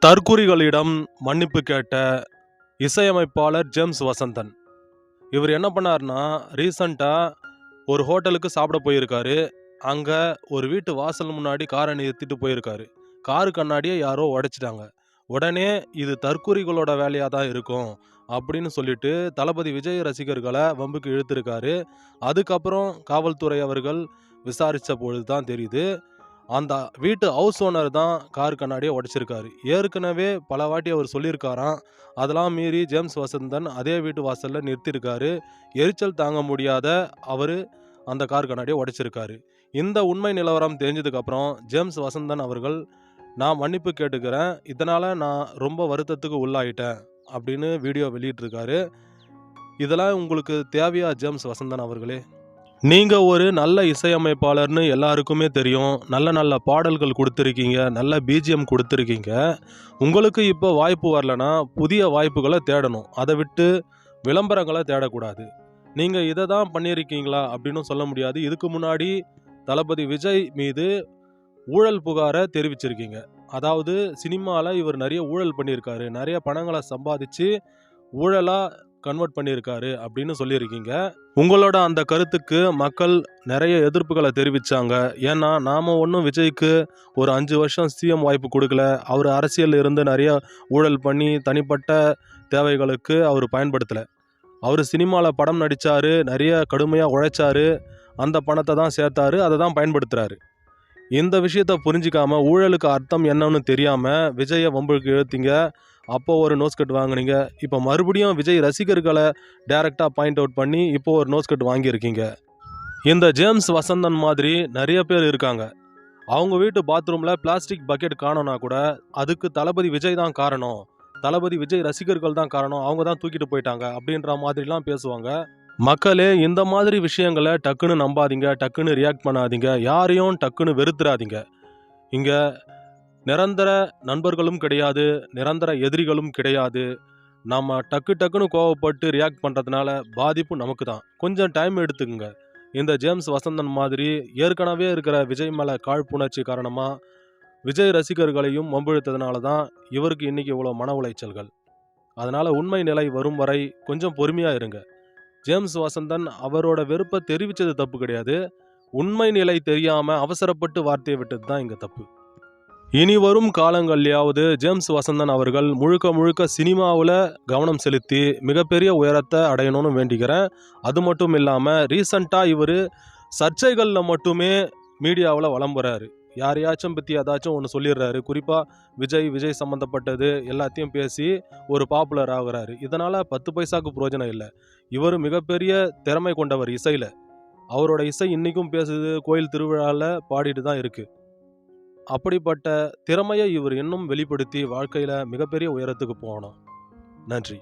தற்குறிகளிடம் மன்னிப்பு கேட்ட இசையமைப்பாளர் ஜேம்ஸ் வசந்தன். இவர் என்ன பண்ணார்னா, ரீசண்டாக ஒரு ஹோட்டலுக்கு சாப்பிட போயிருக்காரு. அங்கே ஒரு வீட்டு வாசல் முன்னாடி காரை நிறுத்திட்டு போயிருக்காரு. காரு கண்ணாடியை யாரோ உடைச்சிட்டாங்க. உடனே இது தற்குறிகளோட வேலையாக தான் இருக்கும் அப்படின்னு சொல்லிட்டு தளபதி விஜய் ரசிகர்களை வம்புக்கு இழுத்துருக்காரு. அதுக்கப்புறம் காவல்துறை அவர்கள் விசாரித்த பொழுது தான் தெரியுது, அந்த வீட்டு ஹவுஸ் ஓனர் தான் கார் கண்ணாடியை உடைச்சிருக்காரு. ஏற்கனவே பல வாட்டி அவர் சொல்லியிருக்காராம். அதெல்லாம் மீறி ஜேம்ஸ் வசந்தன் அதே வீட்டு வாசலில் நிறுத்தியிருக்காரு. எரிச்சல் தாங்க முடியாத அவர் அந்த கார் கண்ணாடியை உடைச்சிருக்காரு. இந்த உண்மை நிலவரம் தெரிஞ்சதுக்கப்புறம் ஜேம்ஸ் வசந்தன் அவர்கள், நான் மன்னிப்பு கேட்டுக்கிறேன், இதனால் நான் ரொம்ப வருத்தத்துக்கு உள்ளாயிட்டேன் அப்படின்னு வீடியோ வெளியிட்டிருக்காரு. இதெல்லாம் உங்களுக்கு தேவையா ஜேம்ஸ் வசந்தன் அவர்களே? நீங்கள் ஒரு நல்ல இசையமைப்பாளர்னு எல்லாருக்குமே தெரியும். நல்ல நல்ல பாடல்கள் கொடுத்துருக்கீங்க, நல்ல பிஜிஎம் கொடுத்துருக்கீங்க. உங்களுக்கு இப்போ வாய்ப்பு வரலனா புதிய வாய்ப்புகளை தேடணும். அதை விட்டு விளம்பரங்களை தேடக்கூடாது. நீங்கள் இதை தான் பண்ணியிருக்கீங்களா அப்படின்னு சொல்ல முடியாது. இதுக்கு முன்னாடி தளபதி விஜய் மீது ஊழல் புகாரை தெரிவிச்சிருக்கீங்க. அதாவது சினிமாவில் இவர் நிறைய ஊழல் பண்ணியிருக்காரு, நிறைய பணங்களை சம்பாதிச்சு ஊழலாக கன்வெர்ட் பண்ணியிருக்காரு அப்படின்னு சொல்லியிருக்கீங்க. உங்களோட அந்த கருத்துக்கு மக்கள் நிறைய எதிர்ப்புகளை தெரிவித்தாங்க. ஏன்னா நாம் ஒன்றும் விஜய்க்கு ஒரு 5 வருஷம் சிஎம் வாய்ப்பு கொடுக்கல. அவர் அரசியலில் இருந்து நிறைய ஊழல் பண்ணி தனிப்பட்ட தேவைகளுக்கு அவர் பயன்படுத்தலை. அவர் சினிமாவில் படம் நடித்தார், நிறைய கடுமையாக உழைச்சார், அந்த பணத்தை தான் சேர்த்தாரு, அதை தான் பயன்படுத்துகிறாரு. இந்த விஷயத்தை புரிஞ்சிக்காமல் ஊழலுக்கு அர்த்தம் என்னன்னு தெரியாமல் விஜயை வம்புக்கு இழுத்தீங்க. அப்போ ஒரு நோஸ்கட் வாங்கினீங்க. இப்போ மறுபடியும் விஜய் ரசிகர்களை டைரெக்டாக பாயிண்ட் அவுட் பண்ணி இப்போ ஒரு நோஸ்கட் வாங்கியிருக்கீங்க. இந்த ஜேம்ஸ் வசந்தன் மாதிரி நிறைய பேர் இருக்காங்க. அவங்க வீட்டு பாத்ரூமில் பிளாஸ்டிக் பக்கெட் காணோன்னா கூட அதுக்கு தளபதி விஜய் தான் காரணம், தளபதி விஜய் ரசிகர்கள் தான் காரணம், அவங்க தான் தூக்கிட்டு போயிட்டாங்க அப்படின்ற மாதிரிலாம் பேசுவாங்க. மக்களே, இந்த மாதிரி விஷயங்களை டக்குன்னு நம்பாதீங்க, டக்குன்னு ரியாக்ட் பண்ணாதீங்க, யாரையும் டக்குன்னு வெறுத்துறாதீங்க. இங்கே நிரந்தர நண்பர்களும் கிடையாது, நிரந்தர எதிரிகளும் கிடையாது. நம்ம டக்குன்னு கோவப்பட்டு ரியாக்ட் பண்ணுறதுனால பாதிப்பு நமக்கு தான். கொஞ்சம் டைம் எடுத்துக்குங்க. இந்த ஜேம்ஸ் வசந்தன் மாதிரி ஏற்கனவே இருக்கிற விஜய் மேலே காழ்ப்புணர்ச்சி காரணமாக விஜய் ரசிகர்களையும் வம்பிழுத்ததுனால தான் இவருக்கு இன்றைக்கி இவ்வளோ மன உளைச்சல்கள். அதனால் உண்மை நிலை வரும் வரை கொஞ்சம் பொறுமையாக இருங்க. ஜேம்ஸ் வசந்தன் அவரோட வெறுப்பை தெரிவித்தது தப்பு கிடையாது. உண்மை நிலை தெரியாமல் அவசரப்பட்டு வார்த்தையை விட்டது தான் இங்கே தப்பு. இனி வரும் காலங்கள்லையாவது ஜேம்ஸ் வசந்தன் அவர்கள் முழுக்க சினிமாவில் கவனம் செலுத்தி மிகப்பெரிய உயரத்தை அடையணும்னு வேண்டிக்கிறேன். அது மட்டும் இல்லாமல் ரீசண்டாக இவர் சர்ச்சைகளில் மட்டுமே மீடியாவில் வலம் வர்றாரு. யாரையாச்சும் பற்றி ஏதாச்சும் ஒன்று சொல்லிடுறாரு. குறிப்பாக விஜய் சம்மந்தப்பட்டது எல்லாத்தையும் பேசி ஒரு பாப்புலர் ஆகுறாரு. இதனால் 10 பைசாவுக்கு பிரயோஜனம் இல்லை. இவர் மிகப்பெரிய திறமை கொண்டவர் இசையில். அவரோட இசை இன்றைக்கும் பேசுது, கோயில் திருவிழாவில் பாடிட்டு தான் இருக்குது. அப்படிப்பட்ட திறமையை இவர் இன்னும் வெளிப்படுத்தி வாழ்க்கையில் மிகப்பெரிய உயரத்துக்கு போகணும். நன்றி.